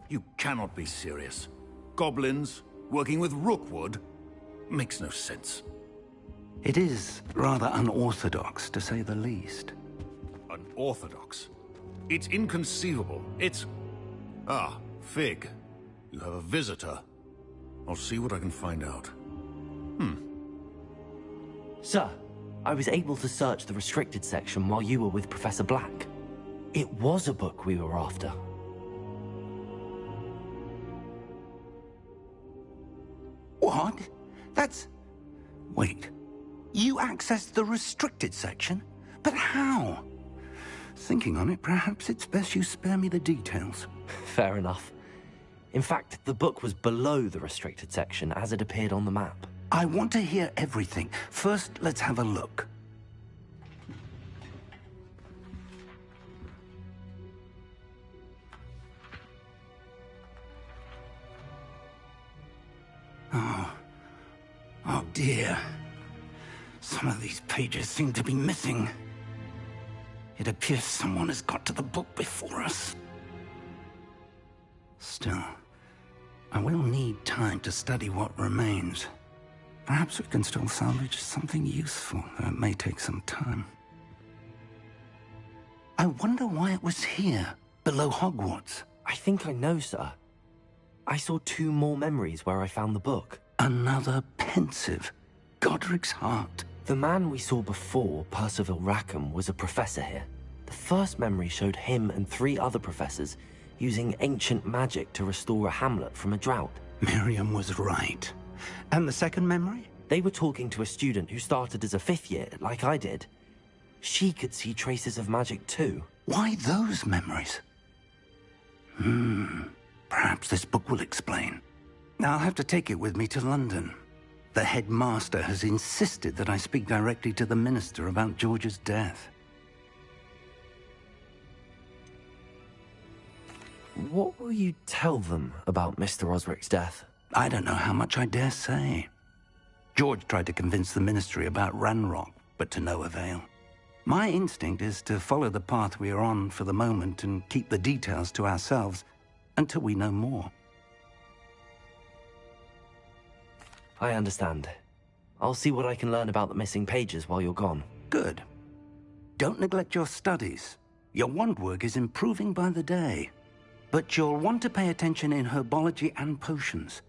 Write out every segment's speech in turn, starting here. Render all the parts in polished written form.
You cannot be serious. Goblins, working with Rookwood? Makes no sense. It is rather unorthodox, to say the least. Unorthodox? It's inconceivable. It's... Ah, Fig. You have a visitor. I'll see what I can find out. Sir, I was able to search the restricted section while you were with Professor Black. It was a book we were after. What? That's... Wait. You accessed the restricted section? But how? Thinking on it, perhaps it's best you spare me the details. Fair enough. In fact, the book was below the restricted section as it appeared on the map. I want to hear everything. First, let's have a look. Oh dear. Some of these pages seem to be missing. It appears someone has got to the book before us. Still, I will need time to study what remains. Perhaps we can still salvage something useful, though it may take some time. I wonder why it was here, below Hogwarts. I think I know, sir. I saw 2 more memories where I found the book. Another pensive. Godric's heart. The man we saw before, Percival Rackham, was a professor here. The first memory showed him and 3 other professors using ancient magic to restore a hamlet from a drought. Miriam was right. And the second memory? They were talking to a student who started as a 5th year, like I did. She could see traces of magic too. Why those memories? Perhaps this book will explain. I'll have to take it with me to London. The headmaster has insisted that I speak directly to the minister about George's death. What will you tell them about Mr. Osric's death? I don't know how much I dare say. George tried to convince the ministry about Ranrock, but to no avail. My instinct is to follow the path we are on for the moment and keep the details to ourselves until we know more. I understand. I'll see what I can learn about the missing pages while you're gone. Good. Don't neglect your studies. Your wand work is improving by the day. But you'll want to pay attention in herbology and potions.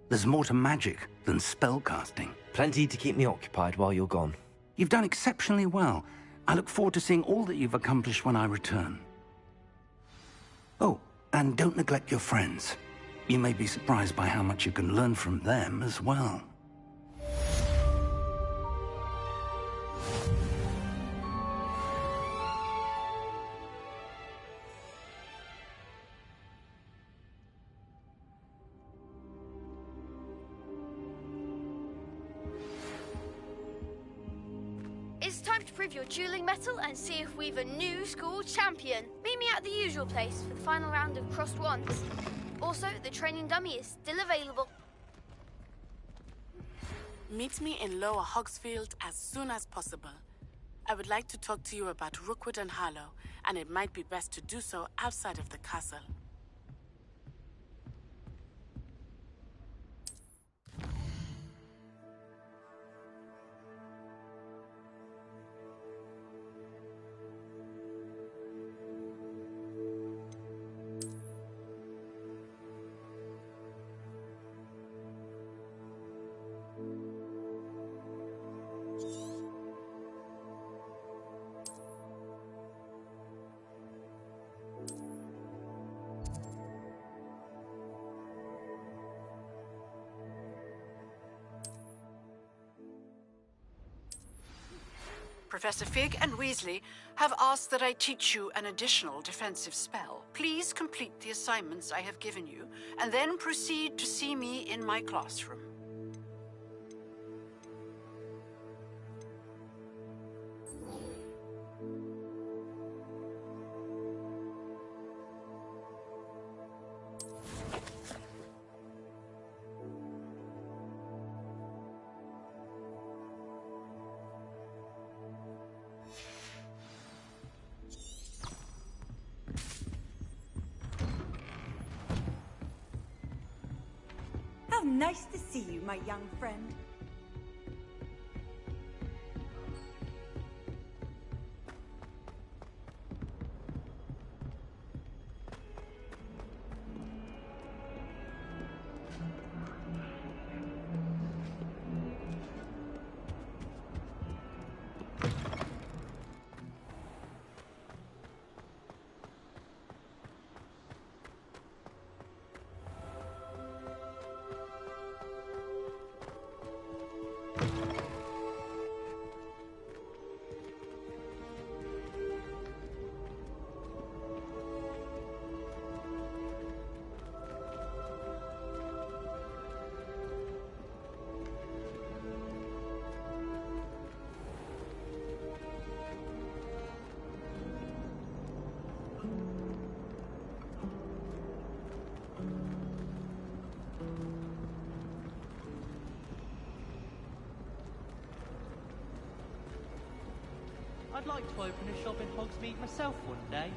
There's more to magic than spellcasting. Plenty to keep me occupied while you're gone. You've done exceptionally well. I look forward to seeing all that you've accomplished when I return. Oh, and don't neglect your friends. You may be surprised by how much you can learn from them as well. It's time to prove your dueling mettle and see if we've a new school champion. Meet me at the usual place for the final round of crossed wands. Also, the training dummy is still available. Meet me in Lower Hogsfield as soon as possible. I would like to talk to you about Rookwood and Harlow, and it might be best to do so outside of the castle. Professor Fig and Weasley have asked that I teach you an additional defensive spell. Please complete the assignments I have given you, and then proceed to see me in my classroom. Nice to see you, my young friend. I'd like to open a shop in Hogsmeade myself one day.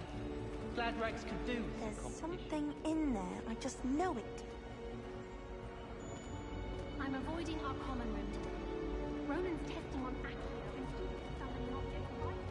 Glad Rex could do with There's some competition. something in there. I just know it. I'm avoiding our common room today. Ronan's testing on Accio and students summoning objects right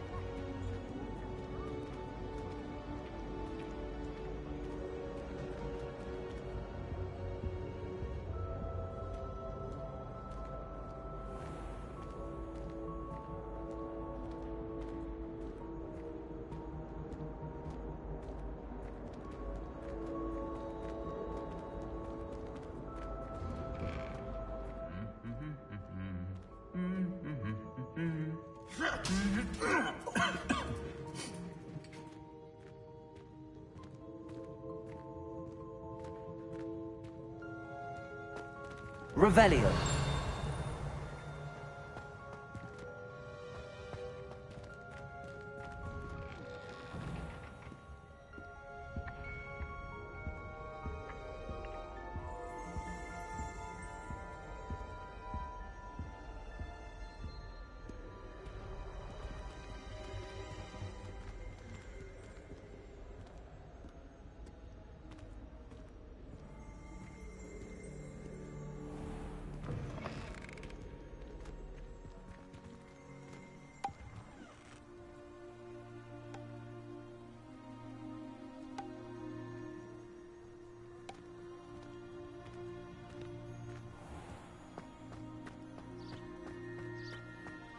Revelio.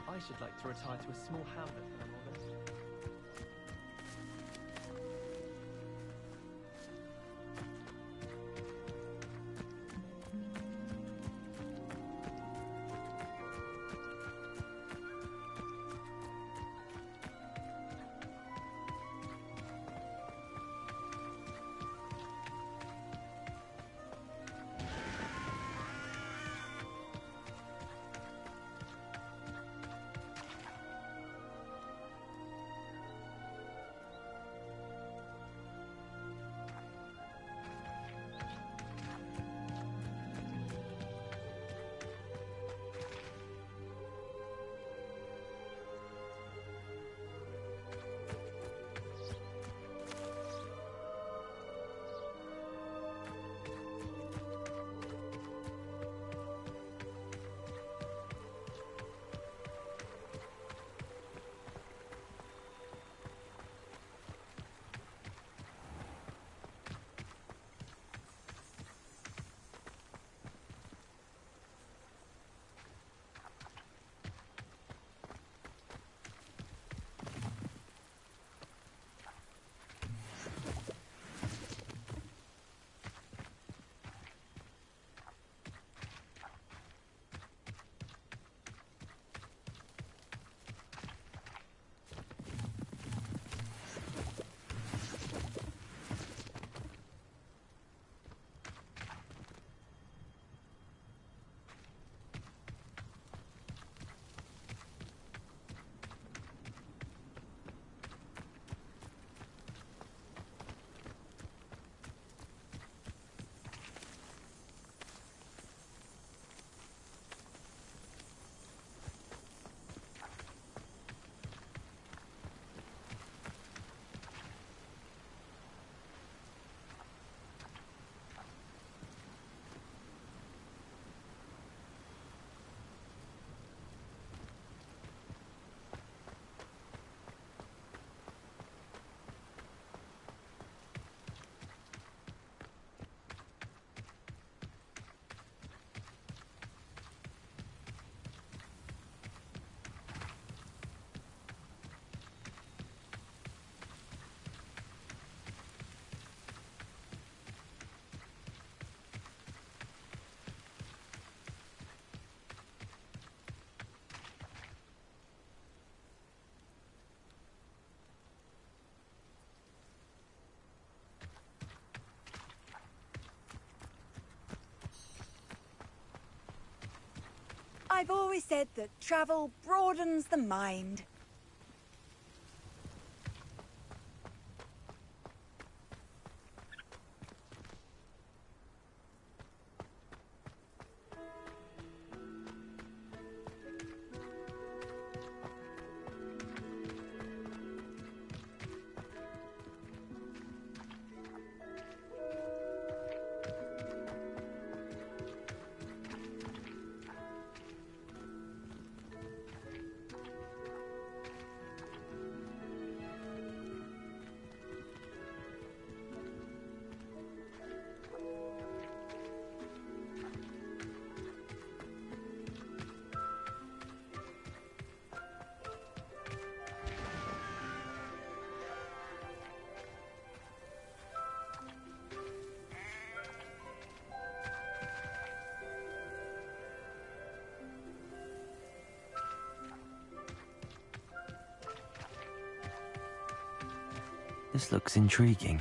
I should like to retire to a small hamlet when I'm older. I've always said that travel broadens the mind. This looks intriguing.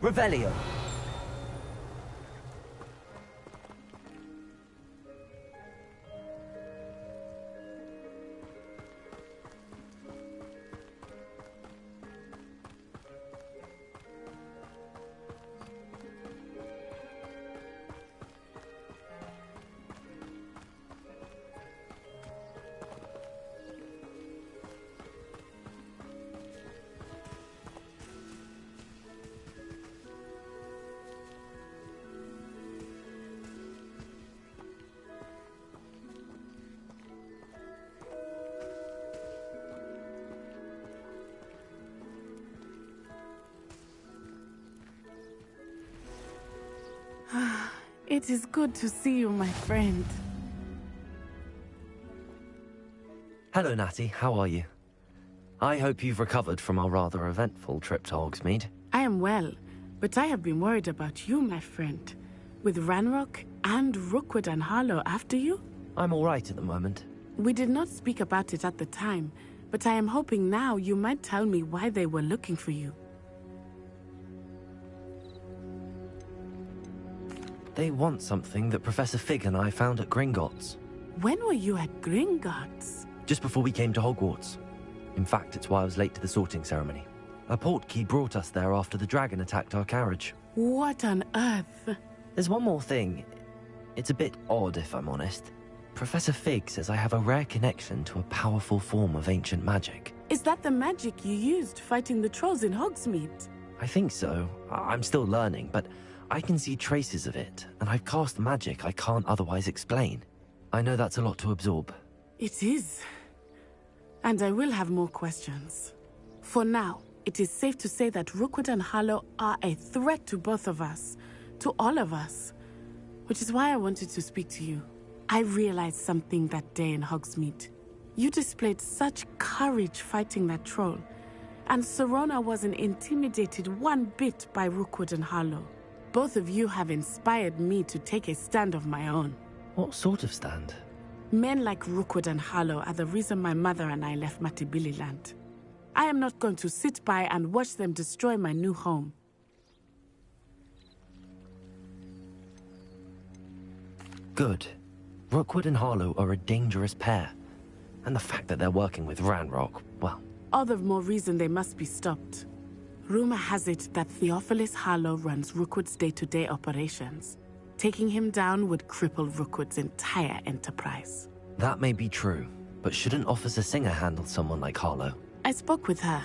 Revelio. It is good to see you, my friend. Hello, Natty. How are you? I hope you've recovered from our rather eventful trip to Hogsmeade. I am well, but I have been worried about you, my friend. With Ranrock and Rookwood and Harlow after you? I'm all right at the moment. We did not speak about it at the time, but I am hoping now you might tell me why they were looking for you. They want something that Professor Fig and I found at Gringotts. When were you at Gringotts? Just before we came to Hogwarts. In fact, it's why I was late to the sorting ceremony. A portkey brought us there after the dragon attacked our carriage. What on earth? There's one more thing. It's a bit odd, if I'm honest. Professor Fig says I have a rare connection to a powerful form of ancient magic. Is that the magic you used fighting the trolls in Hogsmeade? I think so. I'm still learning, but I can see traces of it, and I've cast magic I can't otherwise explain. I know that's a lot to absorb. It is. And I will have more questions. For now, it is safe to say that Rookwood and Harlow are a threat to both of us, to all of us, which is why I wanted to speak to you. I realized something that day in Hogsmeade. You displayed such courage fighting that troll, and Serona wasn't intimidated one bit by Rookwood and Harlow. Both of you have inspired me to take a stand of my own. What sort of stand? Men like Rookwood and Harlow are the reason my mother and I left Matibili land. I am not going to sit by and watch them destroy my new home. Good. Rookwood and Harlow are a dangerous pair. And the fact that they're working with Ranrock, well... All the more reason they must be stopped. Rumor has it that Theophilus Harlow runs Rookwood's day-to-day operations. Taking him down would cripple Rookwood's entire enterprise. That may be true, but shouldn't Officer Singer handle someone like Harlow? I spoke with her.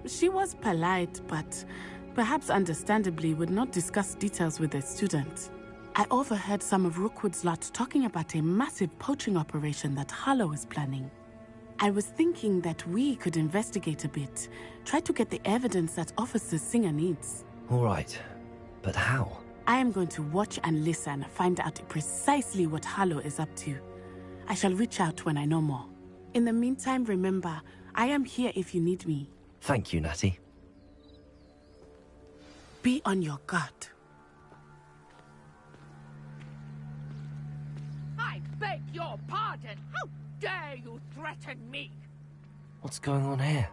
She was polite, but perhaps understandably would not discuss details with a student. I overheard some of Rookwood's lot talking about a massive poaching operation that Harlow is planning. I was thinking that we could investigate a bit, try to get the evidence that Officer Singer needs. All right, but how? I am going to watch and listen, find out precisely what Harlow is up to. I shall reach out when I know more. In the meantime, remember, I am here if you need me. Thank you, Natty. Be on your guard. I beg your pardon. dare you threaten me? What's going on here?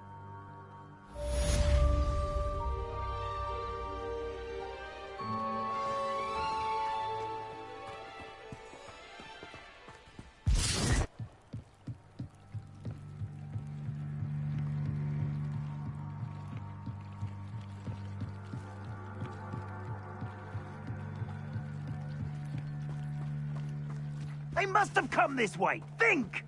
They must have come this way. Think!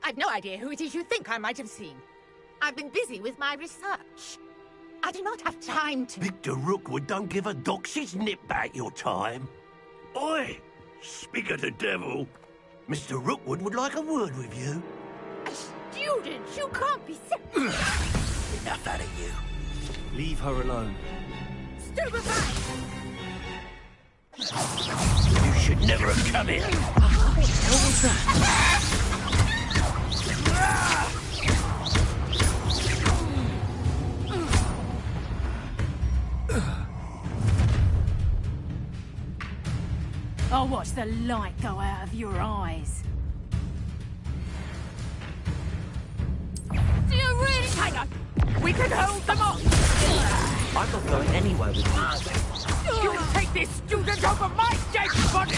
I've no idea who it is you think I might have seen. I've been busy with my research. I do not have time to... Victor Rookwood don't give a doxy's nip back your time. Oi! Speak of the devil. Mr. Rookwood would like a word with you. A student? You can't be serious. Enough out of you. Leave her alone. Stupefy! You should never have come here. What the hell was that? I'll watch the light go out of your eyes. Do you really hang on? We can hold them off! I'm not going anywhere with you. You take this student over my dead body!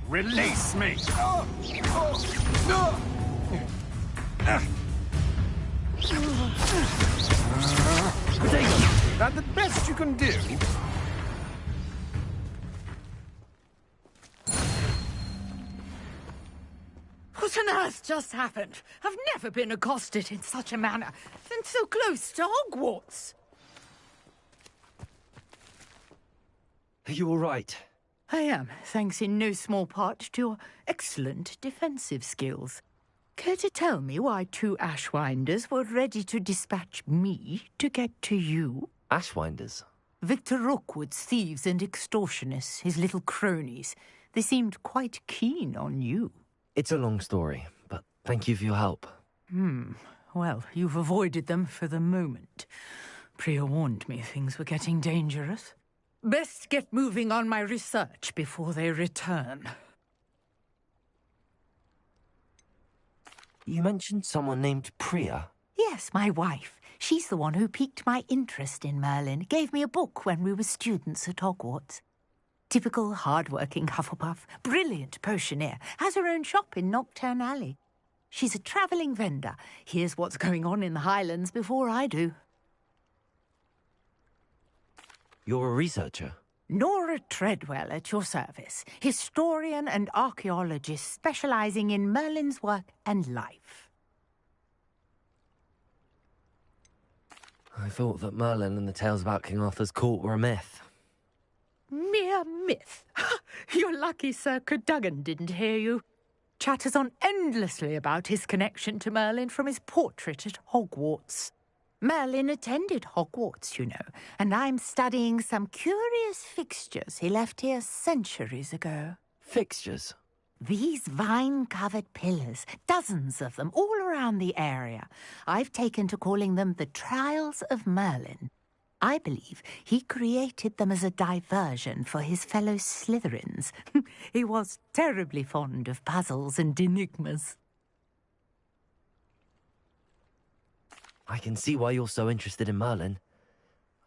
Release me! Is that the best you can do? What on earth just happened? I've never been accosted in such a manner, and so close to Hogwarts. Are you all right? I am, thanks in no small part to your excellent defensive skills. Care to tell me why two Ashwinders were ready to dispatch me to get to you? Ashwinders? Victor Rookwood's thieves and extortionists, his little cronies. They seemed quite keen on you. It's a long story, but thank you for your help. Well, you've avoided them for the moment. Priya warned me things were getting dangerous. Best get moving on my research before they return. You mentioned someone named Priya. Yes, my wife. She's the one who piqued my interest in Merlin, gave me a book when we were students at Hogwarts. Typical hard-working Hufflepuff, brilliant potioneer, has her own shop in Nocturne Alley. She's a travelling vendor, hears what's going on in the Highlands before I do. You're a researcher? Nora Treadwell at your service, historian and archaeologist specialising in Merlin's work and life. I thought that Merlin and the tales about King Arthur's court were a myth. Mere myth. You're lucky Sir Cadogan didn't hear you. Chatters on endlessly about his connection to Merlin from his portrait at Hogwarts. Merlin attended Hogwarts, you know, and I'm studying some curious fixtures he left here centuries ago. Fixtures? These vine-covered pillars, dozens of them, all around the area. I've taken to calling them the Trials of Merlin. I believe he created them as a diversion for his fellow Slytherins. He was terribly fond of puzzles and enigmas. I can see why you're so interested in Merlin.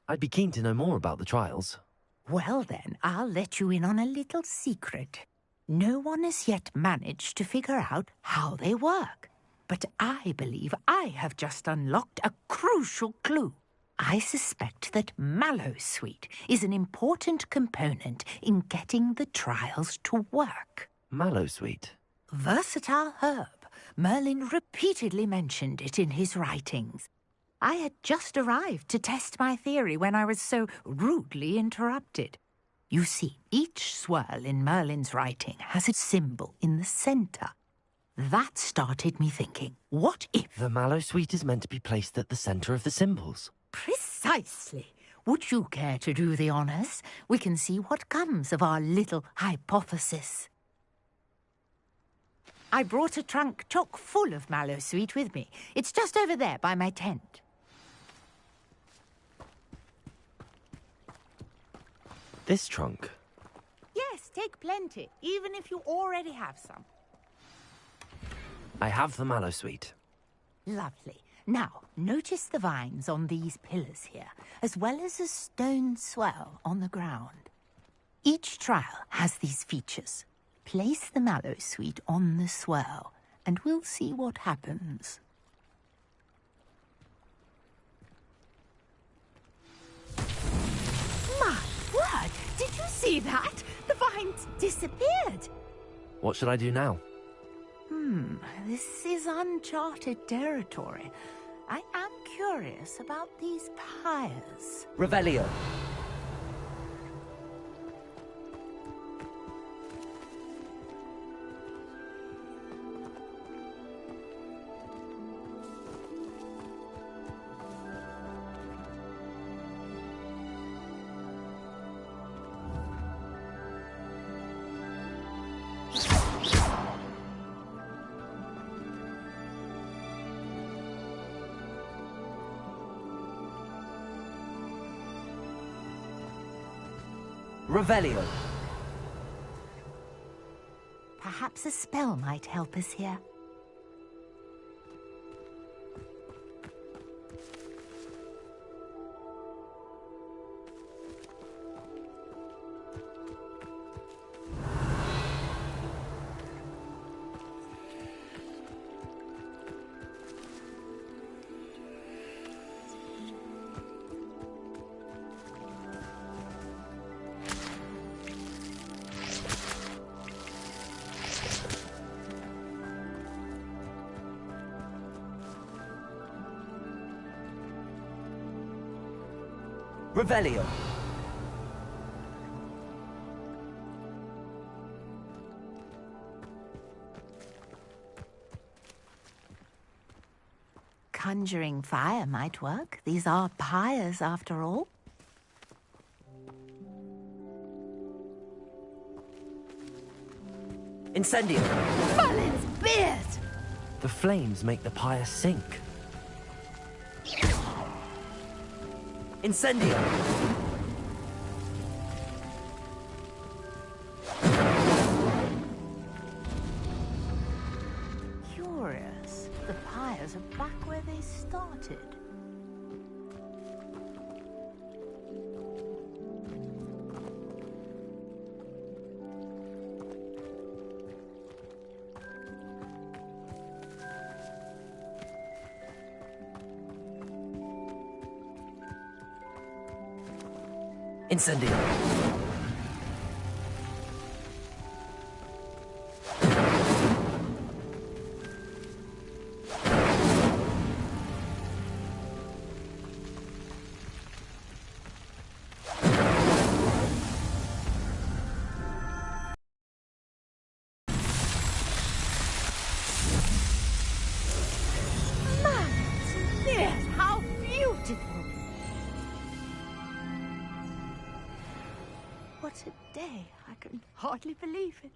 I'd be keen to know more about the trials. Well then, I'll let you in on a little secret. No one has yet managed to figure out how they work. But I believe I have just unlocked a crucial clue. I suspect that Mallowsweet is an important component in getting the trials to work. Mallowsweet? Versatile herb. Merlin repeatedly mentioned it in his writings. I had just arrived to test my theory when I was so rudely interrupted. You see, each swirl in Merlin's writing has a symbol in the centre. That started me thinking, what if... The Mallowsweet is meant to be placed at the centre of the symbols. Precisely. Would you care to do the honours? We can see what comes of our little hypothesis. I brought a trunk chock full of Mallowsweet with me. It's just over there by my tent. This trunk? Yes, take plenty, even if you already have some. I have the mallow sweet. Lovely. Now, notice the vines on these pillars here, as well as a stone swell on the ground. Each trial has these features. Place the mallow sweet on the swell, and we'll see what happens. My word! Did you see that? The vines disappeared! What should I do now? This is uncharted territory. I am curious about these pyres. Revelio. Revelio. Perhaps a spell might help us here. Revelio. Conjuring fire might work. These are pyres, after all. Incendio. Merlin's beard! The flames make the pyre sink. Incendio. Curious. The pyres are back where they started. Incendio. Yes, how beautiful! What a day. I can hardly believe it.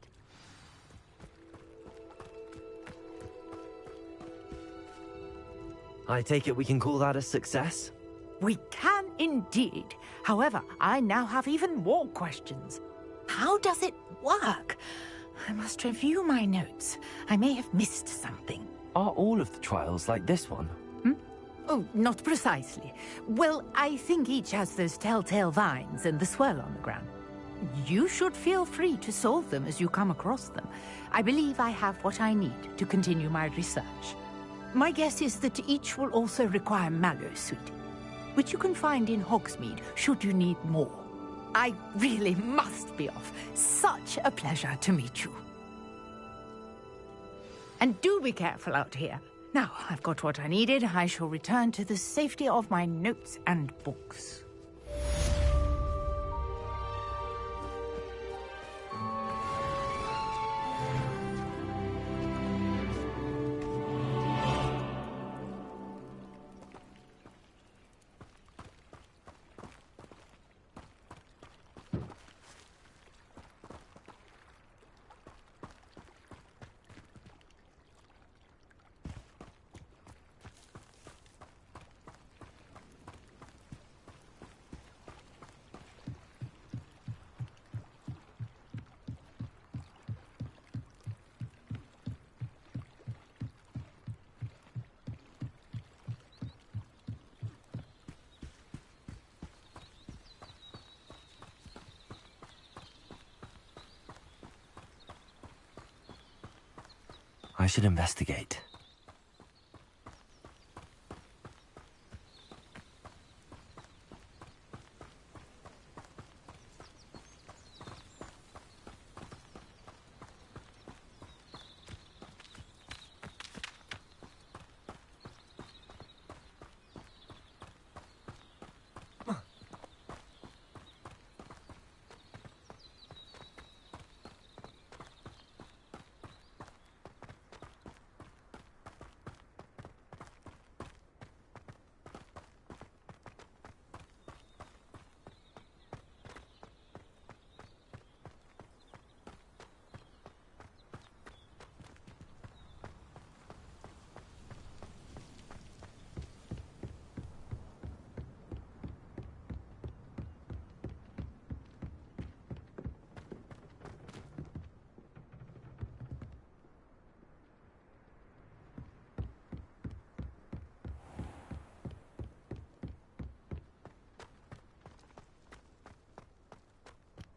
I take it we can call that a success? We can indeed. However, I now have even more questions. How does it work? I must review my notes. I may have missed something. Are all of the trials like this one? Oh, not precisely. Well, I think each has those telltale vines and the swirl on the ground. You should feel free to solve them as you come across them. I believe I have what I need to continue my research. My guess is that each will also require mallow sweet, which you can find in Hogsmeade should you need more. I really must be off. Such a pleasure to meet you. And do be careful out here. Now, I've got what I needed. I shall return to the safety of my notes and books. I should investigate.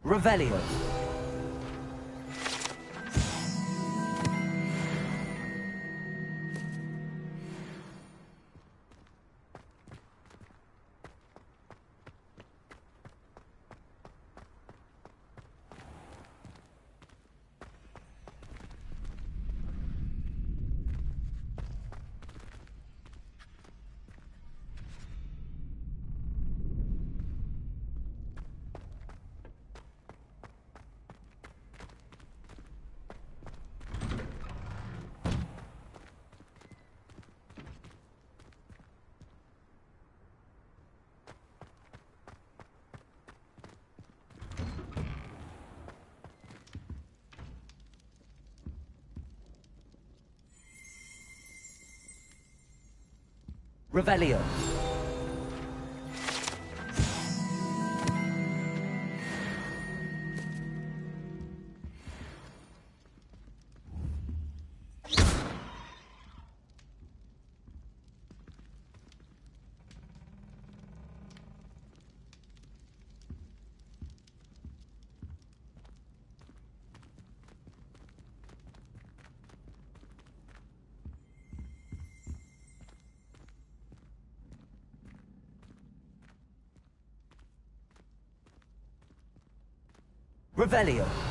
Revelio. Revelio. Revelio.